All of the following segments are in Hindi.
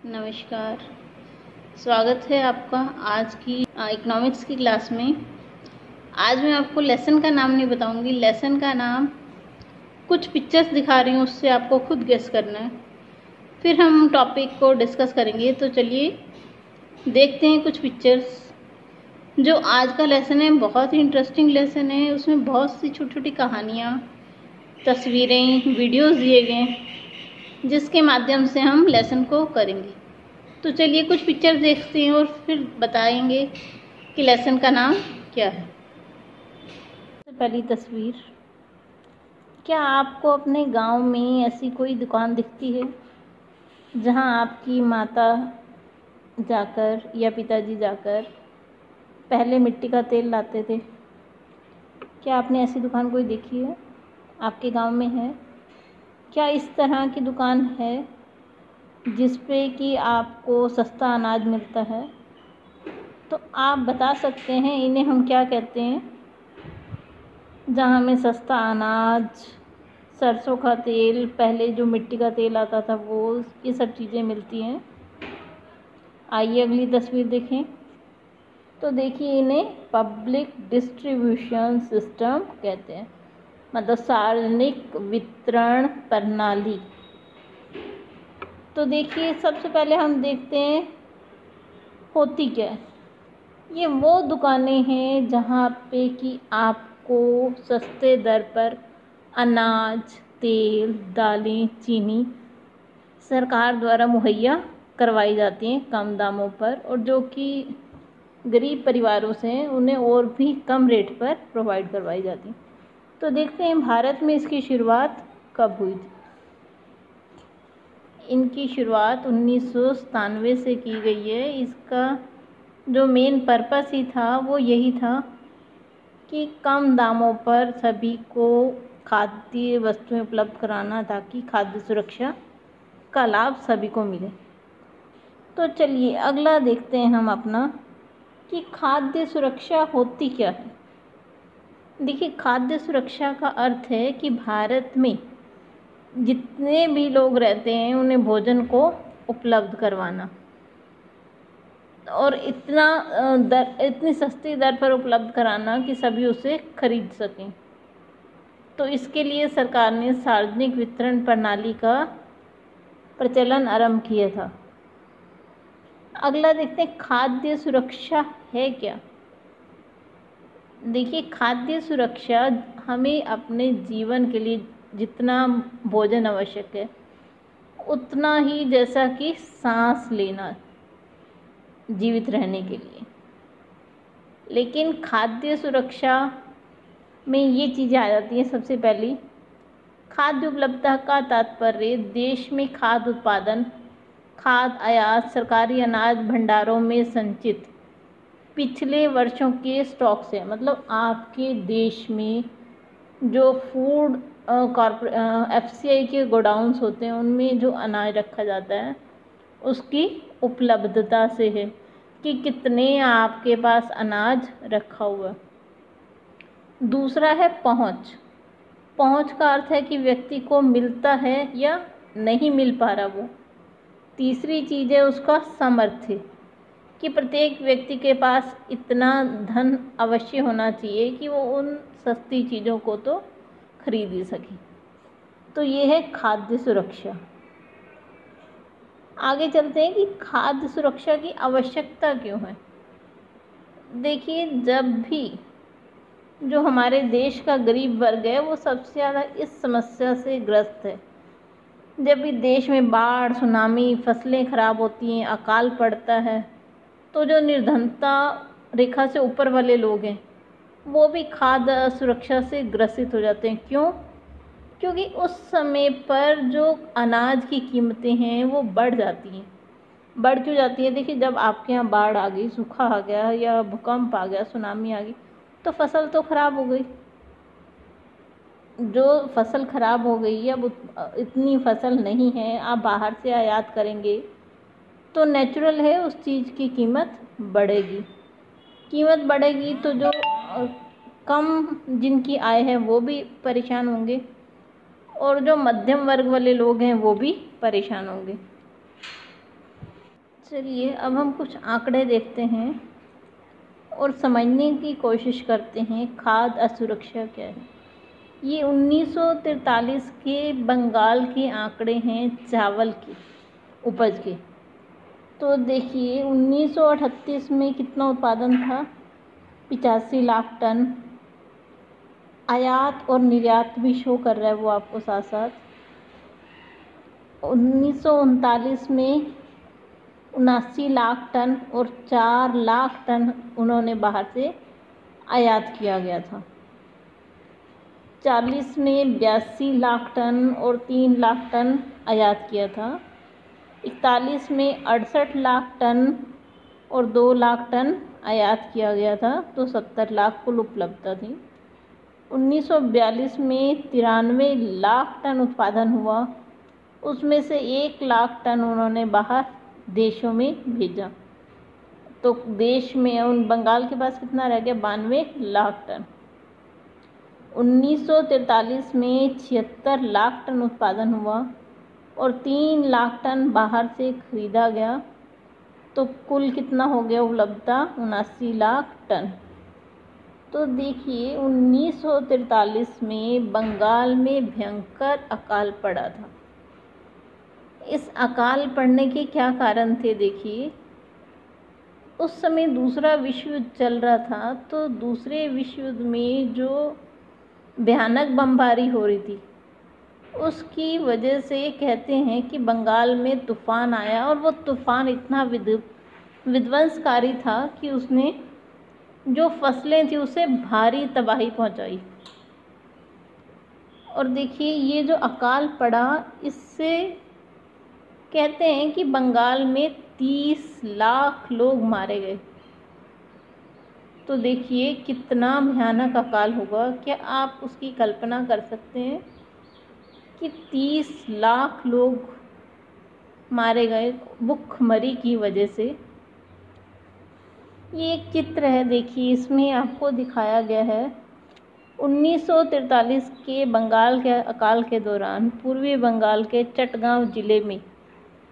नमस्कार। स्वागत है आपका आज की इकोनॉमिक्स की क्लास में। आज मैं आपको लेसन का नाम नहीं बताऊंगी, लेसन का नाम कुछ पिक्चर्स दिखा रही हूँ, उससे आपको खुद गेस करना है। फिर हम टॉपिक को डिस्कस करेंगे। तो चलिए देखते हैं कुछ पिक्चर्स। जो आज का लेसन है बहुत ही इंटरेस्टिंग लेसन है। उसमें बहुत सी छोटी छोटी कहानियाँ, तस्वीरें, वीडियोज़ दिए गए हैं जिसके माध्यम से हम लेसन को करेंगे। तो चलिए कुछ पिक्चर देखते हैं और फिर बताएंगे कि लेसन का नाम क्या है। सबसे पहली तस्वीर, क्या आपको अपने गांव में ऐसी कोई दुकान दिखती है जहां आपकी माता जाकर या पिताजी जाकर पहले मिट्टी का तेल लाते थे? क्या आपने ऐसी दुकान कोई देखी है? आपके गांव में है? क्या इस तरह की दुकान है जिस पे कि आपको सस्ता अनाज मिलता है? तो आप बता सकते हैं इन्हें हम क्या कहते हैं? जहाँ हमें सस्ता अनाज, सरसों का तेल, पहले जो मिट्टी का तेल आता था वो, ये सब चीज़ें मिलती हैं। आइए अगली तस्वीर देखें। तो देखिए, इन्हें पब्लिक डिस्ट्रीब्यूशन सिस्टम कहते हैं, मतलब सार्वजनिक वितरण प्रणाली। तो देखिए, सबसे पहले हम देखते हैं होती क्या है। ये वो दुकानें हैं जहाँ पे कि आपको सस्ते दर पर अनाज, तेल, दालें, चीनी सरकार द्वारा मुहैया करवाई जाती हैं कम दामों पर, और जो कि गरीब परिवारों से हैं उन्हें और भी कम रेट पर प्रोवाइड करवाई जाती हैं। तो देखते हैं भारत में इसकी शुरुआत कब हुई थी। इनकी शुरुआत 1997 से की गई है। इसका जो मेन पर्पस ही था वो यही था कि कम दामों पर सभी को खाद्य वस्तुएं उपलब्ध कराना, ताकि खाद्य सुरक्षा का लाभ सभी को मिले। तो चलिए अगला देखते हैं हम अपना कि खाद्य सुरक्षा होती क्या है। देखिए, खाद्य सुरक्षा का अर्थ है कि भारत में जितने भी लोग रहते हैं उन्हें भोजन को उपलब्ध करवाना, और इतनी सस्ती दर पर उपलब्ध कराना कि सभी उसे खरीद सकें। तो इसके लिए सरकार ने सार्वजनिक वितरण प्रणाली का प्रचलन आरंभ किया था। अगला देखते हैं, खाद्य सुरक्षा है क्या। देखिए, खाद्य सुरक्षा हमें अपने जीवन के लिए जितना भोजन आवश्यक है उतना ही, जैसा कि सांस लेना जीवित रहने के लिए। लेकिन खाद्य सुरक्षा में ये चीज़ें आ जाती हैं। सबसे पहली, खाद्य उपलब्धता का तात्पर्य देश में खाद्य उत्पादन, खाद्य आयात, सरकारी अनाज भंडारों में संचित पिछले वर्षों के स्टॉक से, मतलब आपके देश में जो फूड FCI के गोडाउन्स होते हैं उनमें जो अनाज रखा जाता है उसकी उपलब्धता से है कि कितने आपके पास अनाज रखा हुआ है। दूसरा है पहुंच। पहुंच का अर्थ है कि व्यक्ति को मिलता है या नहीं मिल पा रहा वो। तीसरी चीज़ है उसका सामर्थ्य, कि प्रत्येक व्यक्ति के पास इतना धन अवश्य होना चाहिए कि वो उन सस्ती चीज़ों को तो खरीद ही सके। तो ये है खाद्य सुरक्षा। आगे चलते हैं कि खाद्य सुरक्षा की आवश्यकता क्यों है। देखिए, जब भी जो हमारे देश का गरीब वर्ग है वो सबसे ज़्यादा इस समस्या से ग्रस्त है। जब भी देश में बाढ़, सुनामी, फसलें खराब होती हैं, अकाल पड़ता है, तो जो निर्धनता रेखा से ऊपर वाले लोग हैं वो भी खाद्य असुरक्षा से ग्रसित हो जाते हैं। क्यों? क्योंकि उस समय पर जो अनाज की कीमतें हैं वो बढ़ जाती हैं। बढ़ क्यों जाती है? देखिए, जब आपके यहाँ बाढ़ आ गई, सूखा आ गया या भूकंप आ गया, सुनामी आ गई, तो फसल तो ख़राब हो गई। जो फसल ख़राब हो गई, अब इतनी फसल नहीं है, आप बाहर से आयात करेंगे तो नेचुरल है उस चीज़ की कीमत बढ़ेगी। कीमत बढ़ेगी तो जो कम जिनकी आय है वो भी परेशान होंगे, और जो मध्यम वर्ग वाले लोग हैं वो भी परेशान होंगे। चलिए अब हम कुछ आंकड़े देखते हैं और समझने की कोशिश करते हैं खाद्य असुरक्षा क्या है। ये 1943 के बंगाल के आंकड़े हैं चावल की उपज के। तो देखिए 1938 में कितना उत्पादन था, 85 लाख टन। आयात और निर्यात भी शो कर रहा है वो आपको साथ साथ। 1939 में 79 लाख टन और 4 लाख टन उन्होंने बाहर से आयात किया गया था। 40 में 82 लाख टन और 3 लाख टन आयात किया था। 41 में 68 लाख टन और 2 लाख टन आयात किया गया था, तो 70 लाख कुल उपलब्धता थी। 1942 में 93 लाख टन उत्पादन हुआ, उसमें से 1 लाख टन उन्होंने बाहर देशों में भेजा। तो देश में उन बंगाल के पास कितना रह गया, 92 लाख टन। 1943 में 76 लाख टन उत्पादन हुआ और 3 लाख टन बाहर से खरीदा गया, तो कुल कितना हो गया उपलब्धता, 79 लाख टन। तो देखिए 1943 में बंगाल में भयंकर अकाल पड़ा था। इस अकाल पड़ने के क्या कारण थे, देखिए उस समय दूसरा विश्व युद्ध चल रहा था, तो दूसरे विश्व युद्ध में जो भयानक बमबारी हो रही थी उसकी वजह से कहते हैं कि बंगाल में तूफ़ान आया और वो तूफ़ान इतना विध्वंसकारी था कि उसने जो फसलें थी उसे भारी तबाही पहुंचाई। और देखिए ये जो अकाल पड़ा, इससे कहते हैं कि बंगाल में 30 लाख लोग मारे गए। तो देखिए कितना भयानक अकाल होगा, क्या आप उसकी कल्पना कर सकते हैं कि 30 लाख लोग मारे गए भूखमरी की वजह से। ये एक चित्र है, देखिए इसमें आपको दिखाया गया है 1943 के बंगाल के अकाल के दौरान पूर्वी बंगाल के चटगांव जिले में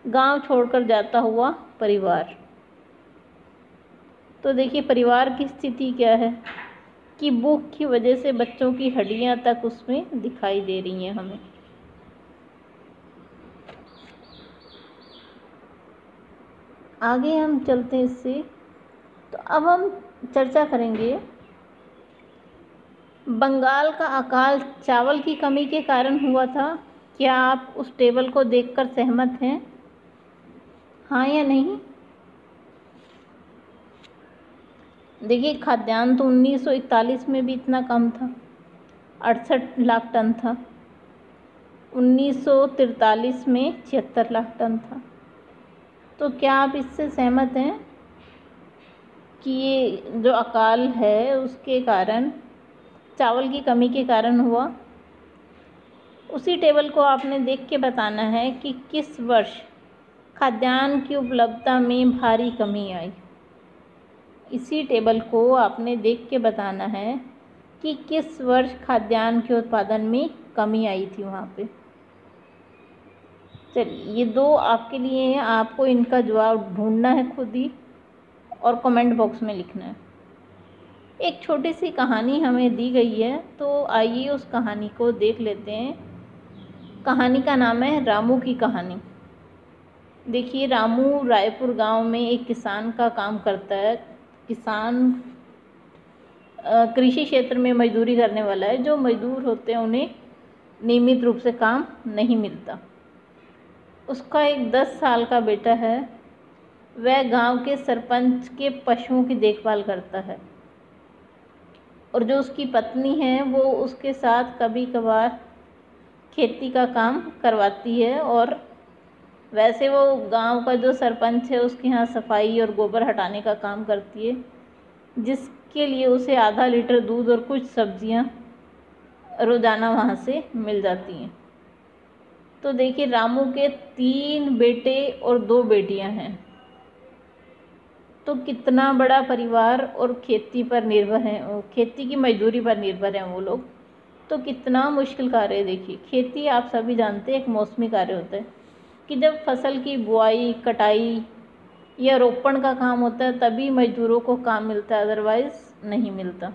गांव छोड़कर जाता हुआ परिवार। तो देखिए परिवार की स्थिति क्या है कि भूख की वजह से बच्चों की हड्डियां तक उसमें दिखाई दे रही हैं हमें। आगे हम चलते हैं इससे। तो अब हम चर्चा करेंगे बंगाल का अकाल चावल की कमी के कारण हुआ था। क्या आप उस टेबल को देखकर सहमत हैं, हाँ या नहीं? देखिए खाद्यान्न तो 1941 में भी इतना कम था, 68 लाख टन था। 1943 में 76 लाख टन था। तो क्या आप इससे सहमत हैं कि ये जो अकाल है उसके कारण चावल की कमी के कारण हुआ? उसी टेबल को आपने देख के बताना है कि किस वर्ष खाद्यान्न की उपलब्धता में भारी कमी आई। इसी टेबल को आपने देख के बताना है कि किस वर्ष खाद्यान्न के उत्पादन में कमी आई थी वहाँ पे। चलिए ये दो आपके लिए हैं, आपको इनका जवाब ढूंढना है खुद ही और कमेंट बॉक्स में लिखना है। एक छोटी सी कहानी हमें दी गई है, तो आइए उस कहानी को देख लेते हैं। कहानी का नाम है रामू की कहानी। देखिए रामू रायपुर गांव में एक किसान का काम करता है। किसान कृषि क्षेत्र में मजदूरी करने वाला है। जो मजदूर होते हैं उन्हें नियमित रूप से काम नहीं मिलता। उसका एक 10 साल का बेटा है। वह गांव के सरपंच के पशुओं की देखभाल करता है और जो उसकी पत्नी है वो उसके साथ कभी कभार खेती का काम करवाती है। और वैसे वो गांव का जो सरपंच है उसके यहाँ सफाई और गोबर हटाने का काम करती है, जिसके लिए उसे आधा लीटर दूध और कुछ सब्जियां रोज़ाना वहाँ से मिल जाती हैं। तो देखिए रामू के 3 बेटे और 2 बेटियां हैं। तो कितना बड़ा परिवार, और खेती पर निर्भर हैं, खेती की मजदूरी पर निर्भर हैं वो लोग। तो कितना मुश्किल कार्य है। देखिए खेती आप सभी जानते हैं एक मौसमी कार्य होता है कि जब फसल की बुआई कटाई या रोपण का काम होता है तभी मजदूरों को काम मिलता है, अदरवाइज़ नहीं मिलता।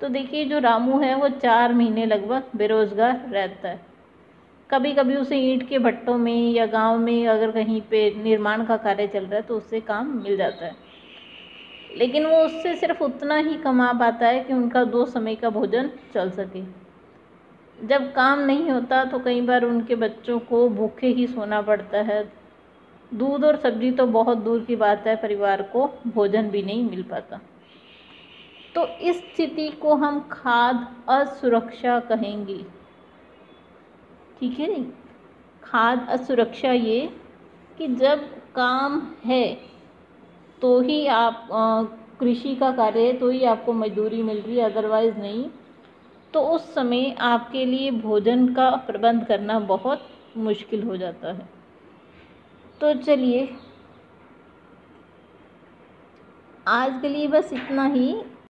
तो देखिए जो रामू है वो 4 महीने लगभग बेरोज़गार रहता है। कभी कभी उसे ईंट के भट्टों में या गांव में अगर कहीं पे निर्माण का कार्य चल रहा है तो उससे काम मिल जाता है, लेकिन वो उससे सिर्फ उतना ही कमा पाता है कि उनका 2 समय का भोजन चल सके। जब काम नहीं होता तो कई बार उनके बच्चों को भूखे ही सोना पड़ता है। दूध और सब्जी तो बहुत दूर की बात है, परिवार को भोजन भी नहीं मिल पाता। तो इस स्थिति को हम खाद्य असुरक्षा कहेंगे, ठीक है नहीं। खाद्य असुरक्षा ये कि जब काम है तो ही आप कृषि का कार्य है तो ही आपको मजदूरी मिल रही है, अदरवाइज़ नहीं। तो उस समय आपके लिए भोजन का प्रबंध करना बहुत मुश्किल हो जाता है। तो चलिए आज के लिए बस इतना ही।